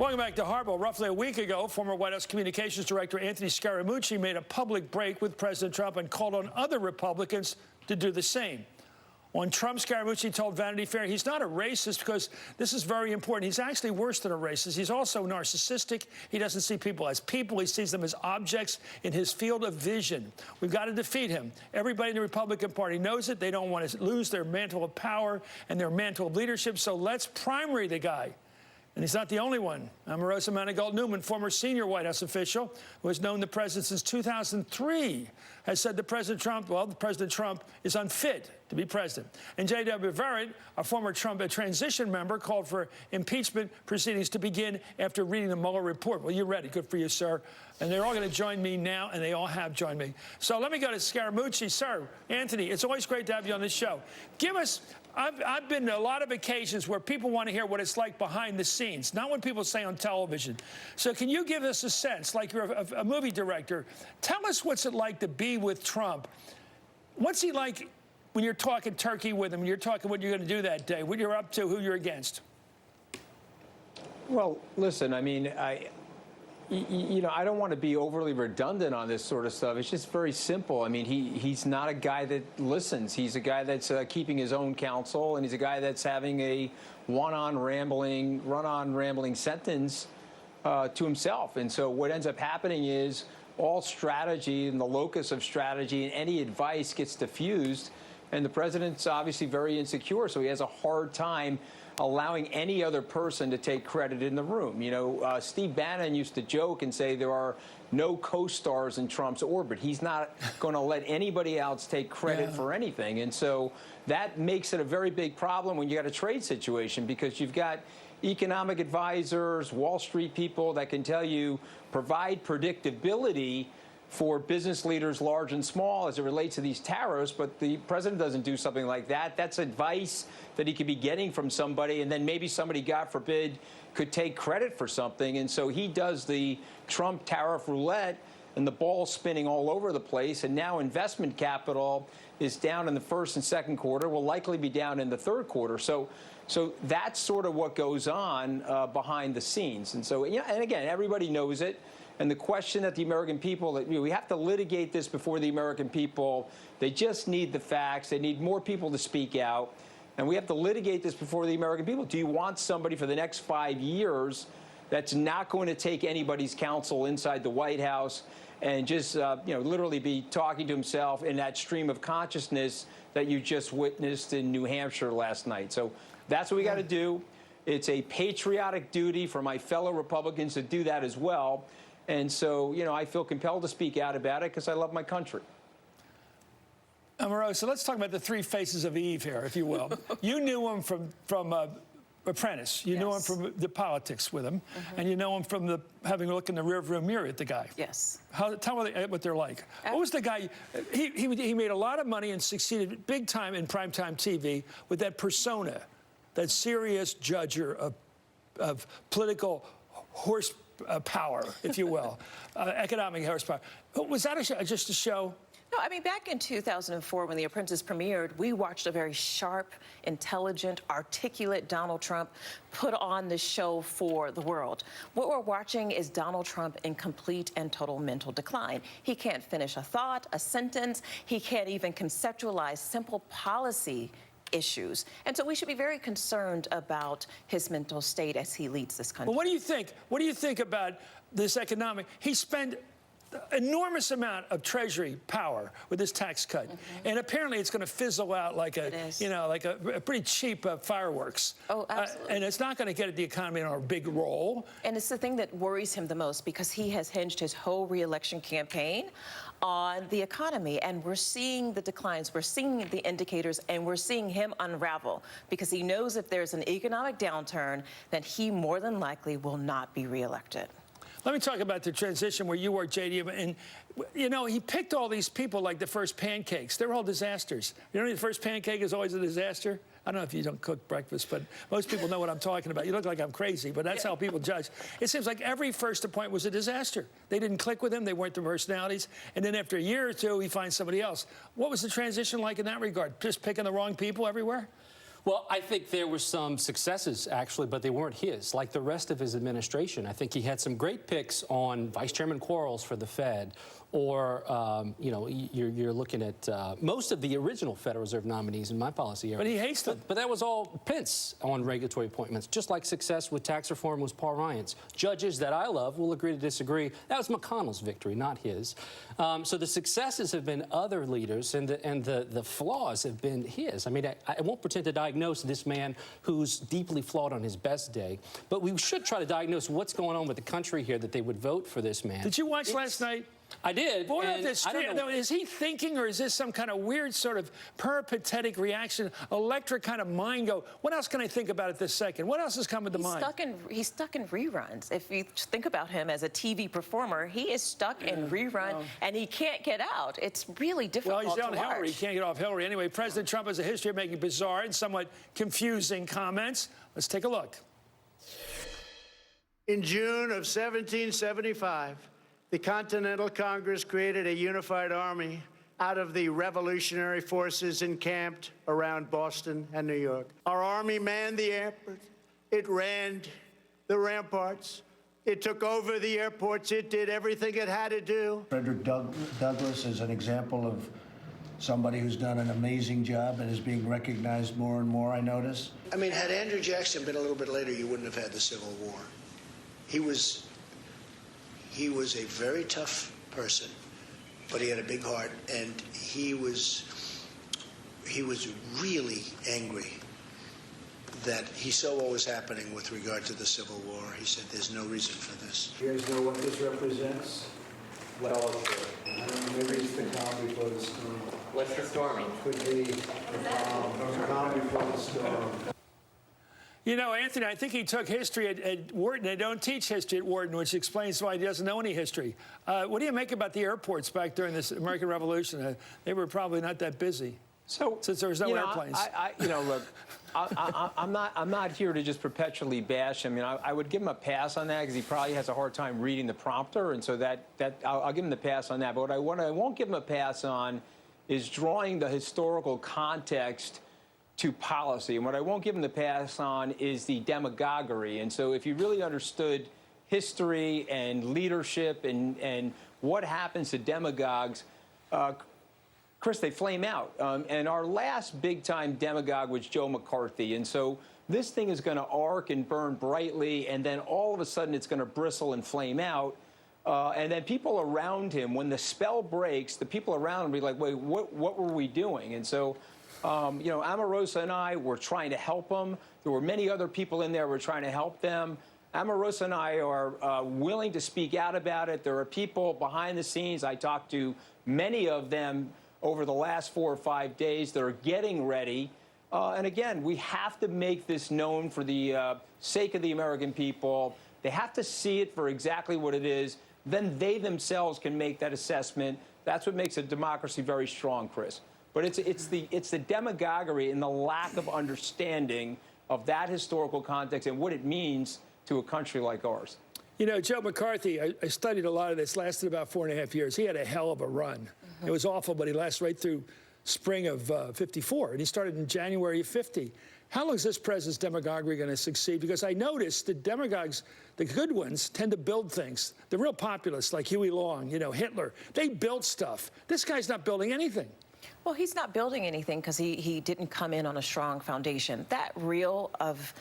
Welcome back to Hardball. Roughly a week ago, former White House Communications Director Anthony Scaramucci made a public break with President Trump and called on other Republicans to do the same. On Trump, Scaramucci told Vanity Fair he's not a racist because this is very important. He's actually worse than a racist. He's also narcissistic. He doesn't see people as people. He sees them as objects in his field of vision. We've got to defeat him. Everybody in the Republican Party knows it. They don't want to lose their mantle of power and their mantle of leadership, so let's primary the guy. And he's not the only one. Omarosa Manigault-Newman, former senior White House official who has known the president since 2003, has said that President Trump is unfit to be president. And J.W. Verrett, a former Trump transition member, called for impeachment proceedings to begin after reading the Mueller report. Well, you're ready. Good for you, sir. And they're all going to join me now, and they all have joined me. So let me go to Scaramucci. Sir, Anthony, it's always great to have you on this show. Give us... I've been to a lot of occasions where people want to hear what it's like behind the scenes, not what people say on television. So can you give us a sense, like you're a movie director, tell us what's it like to be with Trump. What's he like when you're talking turkey with him, when you're talking what you're going to do that day, what you're up to, who you're against? Well, listen, I mean, I don't want to be overly redundant on this sort of stuff. It's just very simple. I mean, he's not a guy that listens. He's a guy that's keeping his own counsel, and he's a guy that's having a run-on rambling sentence to himself. And so what ends up happening is all strategy and the locus of strategy and any advice gets diffused, and the president's obviously very insecure, so he has a hard time allowing any other person to take credit in the room. You know, Steve Bannon used to joke and say there are no co-stars in Trump's orbit. He's not going to let anybody else take credit for anything. And so that makes it a very big problem when you got a trade situation, because you've got economic advisors, Wall Street people that can tell you, provide predictability for business leaders large and small as it relates to these tariffs, but the president doesn't do something like that. That's advice that he could be getting from somebody, and then maybe somebody, God forbid, could take credit for something. And so he does the Trump tariff roulette, and the ball's spinning all over the place, and now investment capital is down in the first and second quarter, will likely be down in the third quarter. So that's sort of what goes on behind the scenes. And so, and again, everybody knows it. And the question that the American people, we have to litigate this before the American people. They just need the facts. They need more people to speak out. And we have to litigate this before the American people. Do you want somebody for the next 5 years that's not going to take anybody's counsel inside the White House and just, literally be talking to himself in that stream of consciousness that you just witnessed in New Hampshire last night? So that's what we got to do. It's a patriotic duty for my fellow Republicans to do that as well. And so, I feel compelled to speak out about it because I love my country. Omarosa, let's talk about the three faces of Eve here, if you will. You knew him from Apprentice. You knew him from the politics with him, and you know him from having a look in the rearview mirror at the guy. Yes. Tell me what they're like. What was the guy? He made a lot of money and succeeded big time in primetime TV with that persona, that serious judger of political horse power, if you will, economic horsepower. Was that just a show? No, I mean, back in 2004, when The Apprentice premiered, we watched a very sharp, intelligent, articulate Donald Trump put on the show for the world. What we're watching is Donald Trump in complete and total mental decline. He can't finish a thought, a sentence. He can't even conceptualize simple policy issues. And so we should be very concerned about his mental state as he leads this country. Well, what do you think? What do you think about this economic? He spent enormous amount of Treasury power with this tax cut, and apparently it's going to fizzle out like a pretty cheap fireworks. Oh, absolutely. And it's not going to get the economy on a big roll. And it's the thing that worries him the most, because he has hinged his whole re-election campaign on the economy, and we're seeing the declines, we're seeing the indicators, and we're seeing him unravel, because he knows if there's an economic downturn, then he more than likely will not be reelected. Let me talk about the transition where you were, J.D., and, he picked all these people like the first pancakes. They're all disasters. The first pancake is always a disaster? I don't know if you don't cook breakfast, but most people know what I'm talking about. You look like I'm crazy, but that's how people judge. It seems like every first appointment was a disaster. They didn't click with him. They weren't the personalities. And then after a year or two, he finds somebody else. What was the transition like in that regard? Just picking the wrong people everywhere? Well, I think there were some successes, actually, but they weren't his. Like the rest of his administration, I think he had some great picks on Vice Chairman Quarles for the Fed, or, you know, you're looking at most of the original Federal Reserve nominees in my policy area. But he hates them. But that was all Pence on regulatory appointments, just like success with tax reform was Paul Ryan's. Judges that I love will agree to disagree. That was McConnell's victory, not his. So the successes have been other leaders, and the flaws have been his. I mean, I won't pretend to diagnose this man who's deeply flawed on his best day, but we should try to diagnose what's going on with the country here that they would vote for this man. Did you watch last night? I did. Boy, and I don't know. is he thinking, or is this some kind of weird sort of peripatetic reaction, electric kind of mind go, what else can I think about at this second? What else is coming to mind? He's stuck in reruns. If you think about him as a TV performer, he is stuck in rerun, and he can't get out. It's really difficult Well, he's on to watch. Hillary. He can't get off Hillary. Anyway, President Trump has a history of making bizarre and somewhat confusing comments. Let's take a look. In June of 1775, the Continental Congress created a unified army out of the revolutionary forces encamped around Boston and New York. Our army manned the airport. It ran the ramparts. It took over the airports. It did everything it had to do. Frederick Douglass is an example of somebody who's done an amazing job and is being recognized more and more, I notice. I mean, had Andrew Jackson been a little bit later, you wouldn't have had the Civil War. He was a very tough person, but he had a big heart, and he was really angry that he saw what was happening with regard to the Civil War. He said, there's no reason for this. You guys know what this represents? Well, maybe it's the calm before the storm. What's the storming? Could be the calm before the storm. You know, Anthony, I think he took history at Wharton. They don't teach history at Wharton, which explains why he doesn't know any history. What do you make about the airports back during this American Revolution? They were probably not that busy, since there was no airplanes. Look, I'm not here to just perpetually bash him. I would give him a pass on that because he probably has a hard time reading the prompter, and so that I'll give him the pass on that. But what I won't give him a pass on is drawing the historical context to policy. And what I won't give him the pass on is the demagoguery. And so if you really understood history and leadership and what happens to demagogues, Chris, they flame out. And our last big-time demagogue was Joe McCarthy. And so this thing is going to arc and burn brightly, and then all of a sudden it's going to bristle and flame out. And then people around him, when the spell breaks, the people around him will be like, wait, what were we doing? And so Omarosa and I were trying to help them. There were many other people in there who were trying to help them. Omarosa and I are willing to speak out about it. There are people behind the scenes. I talked to many of them over the last 4 or 5 days. They're getting ready. And again, we have to make this known for the sake of the American people. They have to see it for exactly what it is. Then they themselves can make that assessment. That's what makes a democracy very strong, Chris. But it's the demagoguery and the lack of understanding of that historical context and what it means to a country like ours. You know, Joe McCarthy, I studied a lot of this, lasted about 4.5 years. He had a hell of a run. It was awful, but he lasted right through spring of 54, and he started in January of 50. How long is this president's demagoguery going to succeed? Because I noticed the demagogues, the good ones, tend to build things. The real populists, like Huey Long, Hitler, they build stuff. This guy's not building anything. Well, he's not building anything because he didn't come in on a strong foundation. That reel of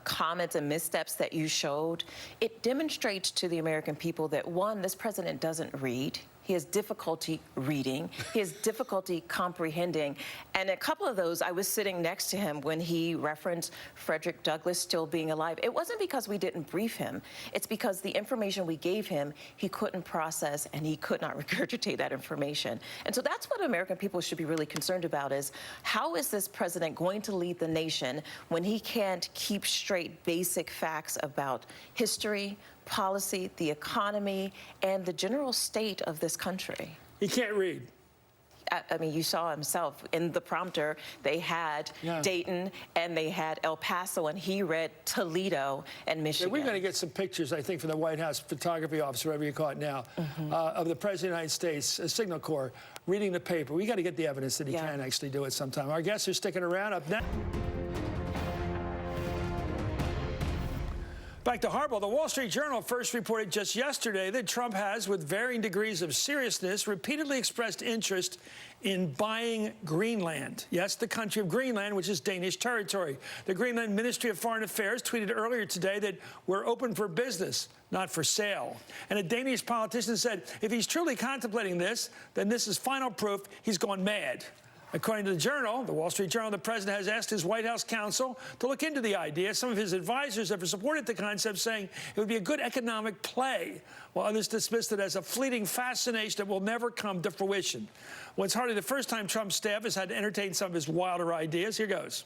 comments and missteps that you showed, it demonstrates to the American people that, one, this president doesn't read. He has difficulty reading. He has difficulty comprehending. And a couple of those, I was sitting next to him when he referenced Frederick Douglass still being alive. It wasn't because we didn't brief him. It's because the information we gave him, he couldn't process, and he could not regurgitate that information. And so that's what American people should be really concerned about, is how is this president going to lead the nation when he can't keep straight basic facts about history, policy, the economy, and the general state of this country? He can't read. I mean, you saw himself in the prompter. They had Dayton and they had El Paso, and he read Toledo and Michigan. We're going to get some pictures, I think, from the White House photography office, wherever you call it now, of the President of the United States, Signal Corps, reading the paper. We got to get the evidence that he can actually do it sometime. Our guests are sticking around. Up next. Back to Hardball. The Wall Street Journal first reported just yesterday that Trump has, with varying degrees of seriousness, repeatedly expressed interest in buying Greenland. Yes, the country of Greenland, which is Danish territory. The Greenland Ministry of Foreign Affairs tweeted earlier today that we're open for business, not for sale. And a Danish politician said if he's truly contemplating this, then this is final proof he's gone mad. According to the Journal, the Wall Street Journal, the president has asked his White House counsel to look into the idea. Some of his advisors have supported the concept, saying it would be a good economic play, while others dismissed it as a fleeting fascination that will never come to fruition. Well, it's hardly the first time Trump's staff has had to entertain some of his wilder ideas. Here goes.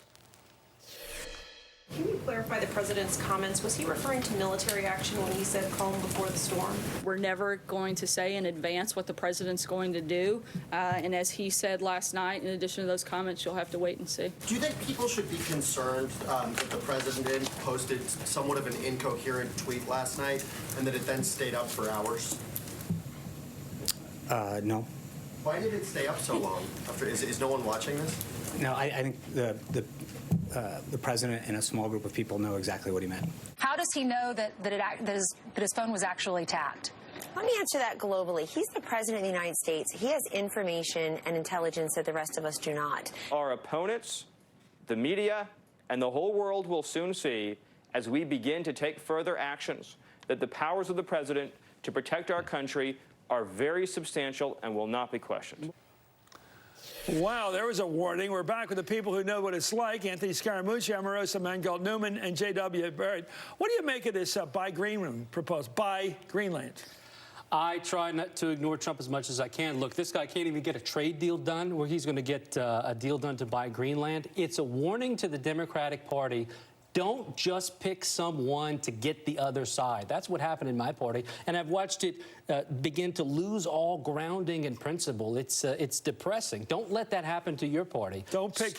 Can you clarify the president's comments? Was he referring to military action when he said calm before the storm? We're never going to say in advance what the president's going to do. And as he said last night, in addition to those comments, you'll have to wait and see. Do you think people should be concerned that the president posted somewhat of an incoherent tweet last night and that it then stayed up for hours? No. Why did it stay up so long? Is no one watching this? No, I think the president and a small group of people know exactly what he meant. How does he know that his phone was actually tapped? Let me answer that globally. He's the president of the United States. He has information and intelligence that the rest of us do not. Our opponents, the media, and the whole world will soon see, as we begin to take further actions, that the powers of the president to protect our country are very substantial and will not be questioned. Wow, there was a warning. We're back with the people who know what it's like. Anthony Scaramucci, Omarosa, Mangold Newman, and J.W. Barrett. What do you make of this buy Greenland proposal? Buy Greenland. I try not to ignore Trump as much as I can. Look, this guy can't even get a trade deal done where he's going to get a deal done to buy Greenland. It's a warning to the Democratic Party. Don't just pick someone to get the other side. That's what happened in my party, and I've watched it begin to lose all grounding and principle. It's depressing. Don't let that happen to your party. Don't pick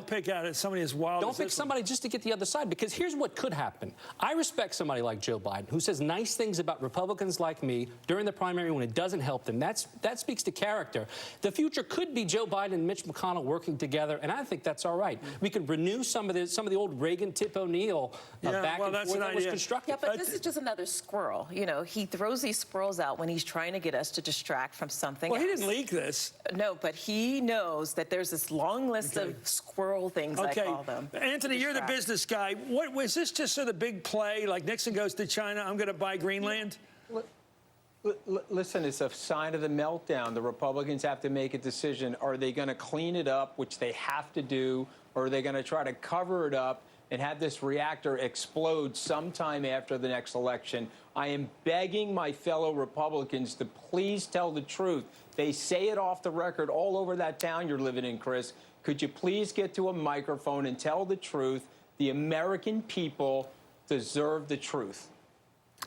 pick out somebody as wild. Don't pick somebody just to get the other side, because here's what could happen. I respect somebody like Joe Biden who says nice things about Republicans like me during the primary when it doesn't help them. That speaks to character. The future could be Joe Biden and Mitch McConnell working together, and I think that's all right. We can renew some of the old Reagan Tip O'Neill back and forth that was constructive. Yeah, but this is just another squirrel. You know, he throws these squirrels out when he's trying to get us to distract from something else. He didn't leak this. No, but he knows that there's this long list of squirrel things, I call them. Anthony, you're the business guy. What was this just sort of big play, like Nixon goes to China, I'm going to buy Greenland? Listen, it's a sign of the meltdown. The Republicans have to make a decision. Are they going to clean it up, which they have to do, or are they going to try to cover it up and have this reactor explode sometime after the next election? I am begging my fellow Republicans to please tell the truth. They say it off the record all over that town you're living in, Chris. Could you please get to a microphone and tell the truth? The American people deserve the truth.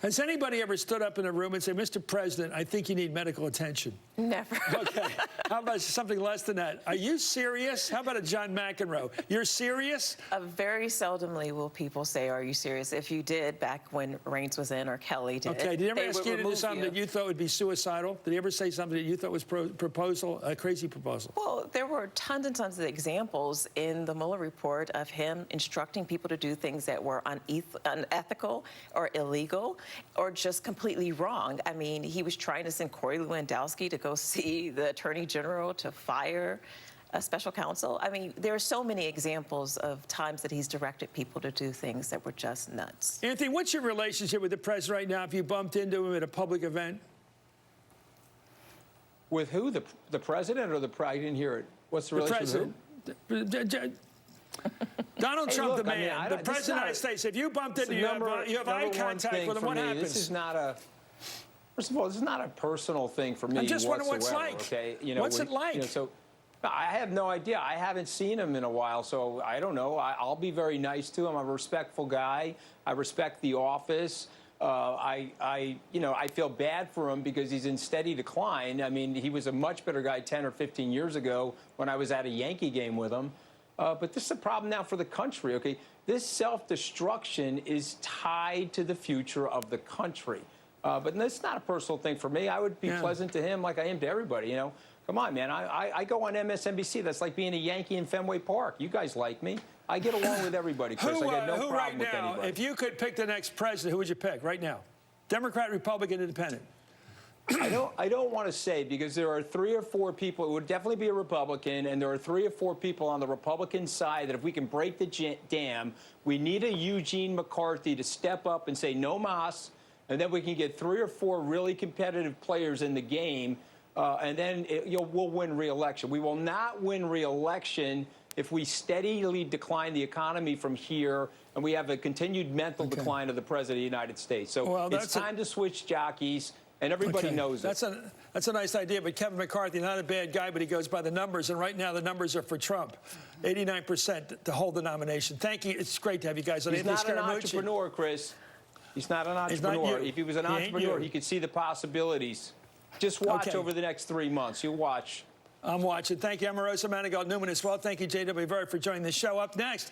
Has anybody ever stood up in a room and said, Mr. President, I think you need medical attention? Never. Okay. How about something less than that? Are you serious? How about a John McEnroe? You're serious? Very seldomly will people say, are you serious? If you did back when Reigns was in or Kelly did. Okay. Did he ever ask you to do something that you thought would be suicidal? Did he ever say something that you thought was a crazy proposal? Well, there were tons and tons of examples in the Mueller report of him instructing people to do things that were unethical or illegal or just completely wrong. I mean, he was trying to send Corey Lewandowski to go see the Attorney General to fire a special counsel. I mean, there are so many examples of times that he's directed people to do things that were just nuts. Anthony, what's your relationship with the president right now if you bumped into him at a public event? With who? The president or I didn't hear it. What's the relationship with who? Donald Trump, look, the man, the president of the United States. If you bumped into him, you have eye contact with him, what happens? This is not a. First of all, this is not a personal thing for me. I'm just wondering whatsoever, what's like. Okay? What's it like? So I have no idea. I haven't seen him in a while, so I don't know. I'll be very nice to him. I'm a respectful guy. I respect the office. I feel bad for him because he's in steady decline. I mean, he was a much better guy 10 or 15 years ago when I was at a Yankee game with him. But this is a problem now for the country, okay? This self-destruction is tied to the future of the country. But it's not a personal thing for me. I would be pleasant to him like I am to everybody, you know? Come on, man. I go on MSNBC. That's like being a Yankee in Fenway Park. You guys like me. I get along with everybody, Chris. I got no who problem right with now, anybody. if you could pick the next president, who would you pick right now? Democrat, Republican, Independent? I don't want to say, because there are 3 or 4 people. It would definitely be a Republican, and there are 3 or 4 people on the Republican side that if we can break the dam, we need a Eugene McCarthy to step up and say no mas, and then we can get 3 or 4 really competitive players in the game, and then we'll win re-election. We will not win re-election if we steadily decline the economy from here and we have a continued mental decline of the President of the United States. So it's time to switch jockeys. And everybody knows it. That's a nice idea, but Kevin McCarthy, not a bad guy, but he goes by the numbers, and right now the numbers are for Trump. 89% to hold the nomination. Thank you. It's great to have you guys on. He's not an entrepreneur, Chris. He's not an entrepreneur. If he was an entrepreneur, he could see the possibilities. Just watch over the next 3 months. You'll watch. I'm watching. Thank you, Omarosa, Manigault, Newman as well. Thank you, J.W. Very for joining the show. Up next.